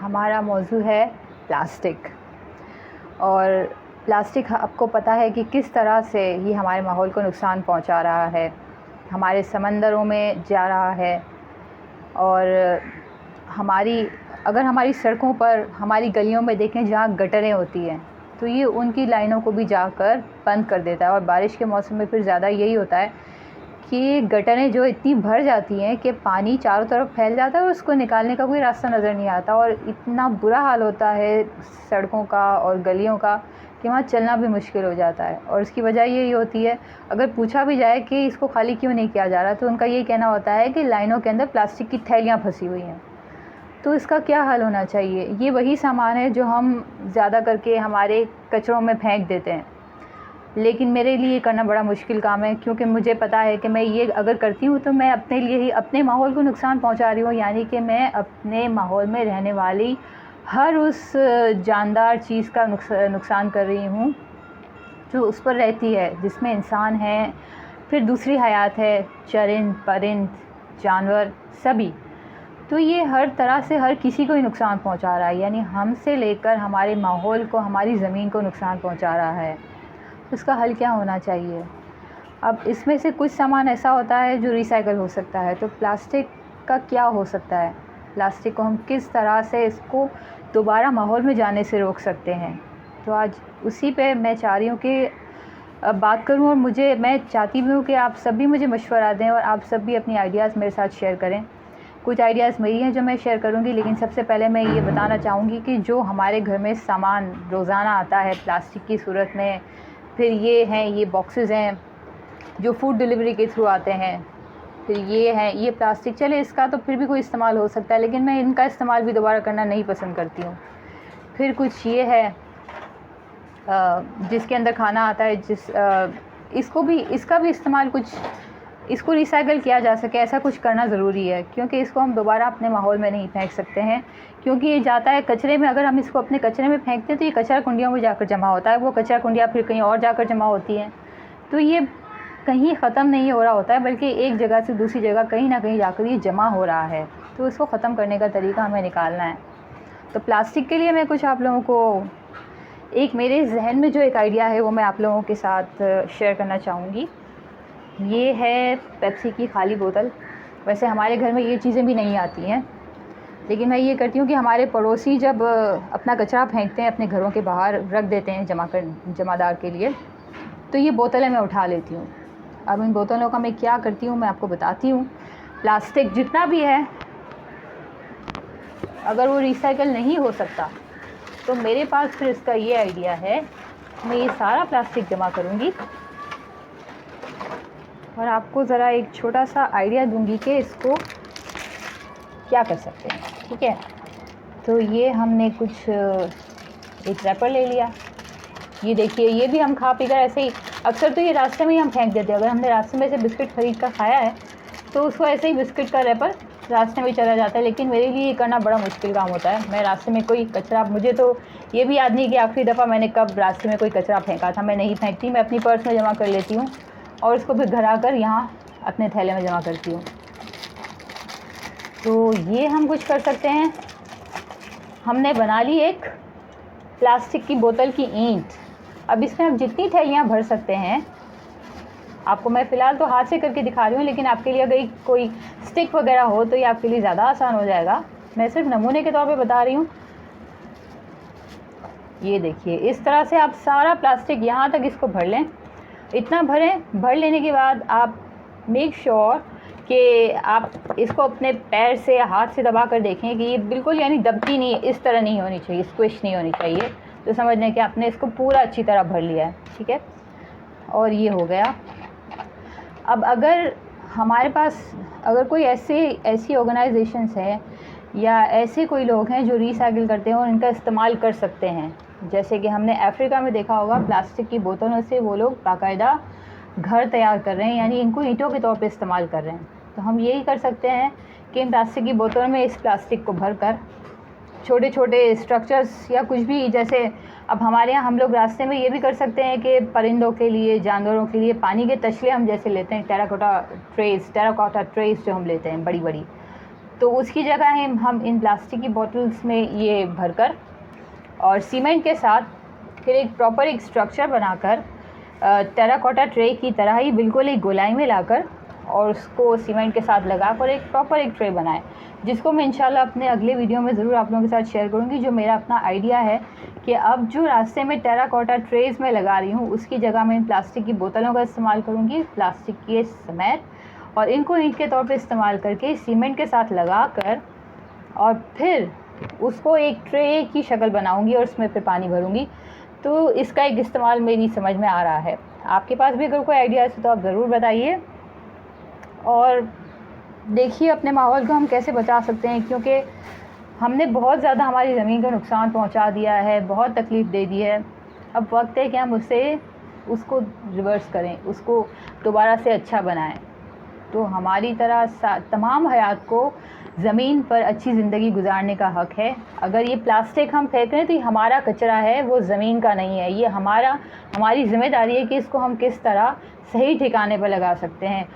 हमारा मौजू है प्लास्टिक। और प्लास्टिक आपको पता है कि किस तरह से ये हमारे माहौल को नुकसान पहुंचा रहा है, हमारे समंदरों में जा रहा है। और अगर हमारी सड़कों पर, हमारी गलियों में देखें जहाँ गटरें होती हैं, तो ये उनकी लाइनों को भी जाकर बंद कर देता है। और बारिश के मौसम में फिर ज़्यादा यही होता है कि गटरें जो इतनी भर जाती हैं कि पानी चारों तरफ फैल जाता है और उसको निकालने का कोई रास्ता नज़र नहीं आता। और इतना बुरा हाल होता है सड़कों का और गलियों का कि वहाँ चलना भी मुश्किल हो जाता है। और इसकी वजह यही होती है, अगर पूछा भी जाए कि इसको खाली क्यों नहीं किया जा रहा, तो उनका ये कहना होता है कि लाइनों के अंदर प्लास्टिक की थैलियाँ फंसी हुई हैं। तो इसका क्या हल होना चाहिए? ये वही सामान है जो हम ज़्यादा करके हमारे कचरों में फेंक देते हैं, लेकिन मेरे लिए करना बड़ा मुश्किल काम है, क्योंकि मुझे पता है कि मैं ये अगर करती हूँ तो मैं अपने लिए ही अपने माहौल को नुकसान पहुँचा रही हूँ। यानी कि मैं अपने माहौल में रहने वाली हर उस जानदार चीज़ का नुकसान कर रही हूँ जो उस पर रहती है, जिसमें इंसान है, फिर दूसरी हयात है, चरिंद परिंद जानवर सभी। तो ये हर तरह से हर किसी को ही नुकसान पहुँचा रहा है, यानी हमसे लेकर हमारे माहौल को, हमारी ज़मीन को नुकसान पहुँचा रहा है। उसका हल क्या होना चाहिए? अब इसमें से कुछ सामान ऐसा होता है जो रिसाइकल हो सकता है, तो प्लास्टिक का क्या हो सकता है? प्लास्टिक को हम किस तरह से इसको दोबारा माहौल में जाने से रोक सकते हैं? तो आज उसी पे मैं चाह रही हूँ कि बात करूँ। और मैं चाहती भी हूँ कि आप सब भी मुझे मशवरा दें और आप सब भी अपनी आइडियाज़ मेरे साथ शेयर करें। कुछ आइडियाज़ मेरी हैं जो मैं शेयर करूँगी, लेकिन सबसे पहले मैं ये बताना चाहूँगी कि जो हमारे घर में सामान रोज़ाना आता है प्लास्टिक की सूरत में, फिर ये बॉक्सेस हैं जो फूड डिलीवरी के थ्रू आते हैं, फिर ये प्लास्टिक, चले इसका तो फिर भी कोई इस्तेमाल हो सकता है, लेकिन मैं इनका इस्तेमाल भी दोबारा करना नहीं पसंद करती हूँ। फिर कुछ ये है जिसके अंदर खाना आता है, इसका भी इस्तेमाल इसको रिसाइकल किया जा सके, ऐसा कुछ करना ज़रूरी है, क्योंकि इसको हम दोबारा अपने माहौल में नहीं फेंक सकते हैं, क्योंकि ये जाता है कचरे में। अगर हम इसको अपने कचरे में फेंकते हैं तो ये कचरा कुंडियों में जाकर जमा होता है, वो कचरा कुंडियाँ फिर कहीं और जाकर जमा होती हैं, तो ये कहीं ख़त्म नहीं हो रहा होता है, बल्कि एक जगह से दूसरी जगह कहीं ना कहीं जाकर ये जमा हो रहा है। तो इसको ख़त्म करने का तरीका हमें निकालना है। तो प्लास्टिक के लिए मैं कुछ आप लोगों को, एक मेरे जहन में जो एक आइडिया है वो मैं आप लोगों के साथ शेयर करना चाहूँगी। ये है पेप्सी की खाली बोतल। वैसे हमारे घर में ये चीज़ें भी नहीं आती हैं, लेकिन मैं ये करती हूँ कि हमारे पड़ोसी जब अपना कचरा फेंकते हैं अपने घरों के बाहर रख देते हैं जमादार के लिए, तो ये बोतलें मैं उठा लेती हूँ। अब इन बोतलों का मैं क्या करती हूँ मैं आपको बताती हूँ। प्लास्टिक जितना भी है, अगर वो रिसाइकल नहीं हो सकता तो मेरे पास फिर इसका ये आइडिया है, मैं ये सारा प्लास्टिक जमा करूँगी और आपको ज़रा एक छोटा सा आइडिया दूंगी कि इसको क्या कर सकते हैं। ठीक है, तो ये हमने एक रैपर ले लिया। ये देखिए, ये भी हम खा पी कर ऐसे ही, अक्सर तो ये रास्ते में ही हम फेंक देते हैं। अगर हमने रास्ते में से बिस्किट ख़रीद कर खाया है तो उसको ऐसे ही बिस्किट का रैपर रास्ते में चला जाता है, लेकिन मेरे लिए ये करना बड़ा मुश्किल काम होता है। मैं रास्ते में कोई कचरा, मुझे तो ये भी याद नहीं कि आखिरी दफ़ा मैंने कब रास्ते में कोई कचरा फेंका था। मैं नहीं फेंकती, मैं अपनी पर्स में जमा कर लेती हूँ और उसको फिर घर आकर यहाँ अपने थैले में जमा करती हूँ। तो ये हम कुछ कर सकते हैं। हमने बना ली एक प्लास्टिक की बोतल की ईंट। अब इसमें आप जितनी थैलियाँ भर सकते हैं, आपको मैं फ़िलहाल तो हाथ से करके दिखा रही हूँ, लेकिन आपके लिए अगर कोई स्टिक वगैरह हो तो ये आपके लिए ज़्यादा आसान हो जाएगा। मैं सिर्फ नमूने के तौर पे बता रही हूँ। ये देखिए, इस तरह से आप सारा प्लास्टिक यहाँ तक इसको भर लें। इतना भर लेने के बाद आप मेक श्योर कि आप इसको अपने पैर से, हाथ से दबा कर देखें कि ये बिल्कुल, यानी दबती नहीं है, इस तरह नहीं होनी चाहिए, स्क्विश नहीं होनी चाहिए, तो समझ लें कि आपने इसको पूरा अच्छी तरह भर लिया है। ठीक है, और ये हो गया। अब अगर हमारे पास कोई ऐसी ऑर्गेनाइजेशंस हैं या ऐसे कोई लोग हैं जो रिसाइकिल करते हैं और इनका इस्तेमाल कर सकते हैं, जैसे कि हमने अफ्रीका में देखा होगा, प्लास्टिक की बोतलों से वो लोग बाकायदा घर तैयार कर रहे हैं, यानी इनको ईंटों के तौर पे इस्तेमाल कर रहे हैं। तो हम यही कर सकते हैं कि इन प्लास्टिक की बोतलों में इस प्लास्टिक को भर कर छोटे छोटे स्ट्रक्चर्स या कुछ भी, जैसे अब हमारे यहाँ हम लोग रास्ते में ये भी कर सकते हैं कि परिंदों के लिए, जानवरों के लिए पानी के तशले हम जैसे लेते हैं, टेराकोटा ट्रेस जो हम लेते हैं बड़ी बड़ी, तो उसकी जगह हम इन प्लास्टिक की बॉटल्स में ये भरकर और सीमेंट के साथ फिर एक प्रॉपर एक स्ट्रक्चर बनाकर टेराकोटा ट्रे की तरह ही बिल्कुल एक गोलाई में लाकर और उसको सीमेंट के साथ लगाकर एक प्रॉपर एक ट्रे बनाएं, जिसको मैं इंशाल्लाह अपने अगले वीडियो में ज़रूर आप लोगों के साथ शेयर करूँगी। जो मेरा अपना आइडिया है कि अब जो रास्ते में टेराकोटा ट्रेज़ में लगा रही हूँ उसकी जगह मैं इन प्लास्टिक की बोतलों का इस्तेमाल करूँगी, प्लास्टिक के समेत, और इनको ईंट के तौर पर इस्तेमाल करके सीमेंट के साथ लगा कर और फिर उसको एक ट्रे की शक्ल बनाऊँगी और उसमें फिर पानी भरूँगी। तो इसका एक इस्तेमाल मेरी समझ में आ रहा है। आपके पास भी अगर कोई आइडिया है तो आप ज़रूर बताइए और देखिए अपने माहौल को हम कैसे बचा सकते हैं, क्योंकि हमने बहुत ज़्यादा हमारी ज़मीन को नुकसान पहुंचा दिया है, बहुत तकलीफ़ दे दी है। अब वक्त है कि हम उसको रिवर्स करें, उसको दोबारा से अच्छा बनाएं। तो हमारी तरह तमाम हयात को ज़मीन पर अच्छी ज़िंदगी गुजारने का हक़ है। अगर ये प्लास्टिक हम फेंक रहे हैं तो ये हमारा कचरा है, वो ज़मीन का नहीं है। ये हमारी ज़िम्मेदारी है कि इसको हम किस तरह सही ठिकाने पर लगा सकते हैं।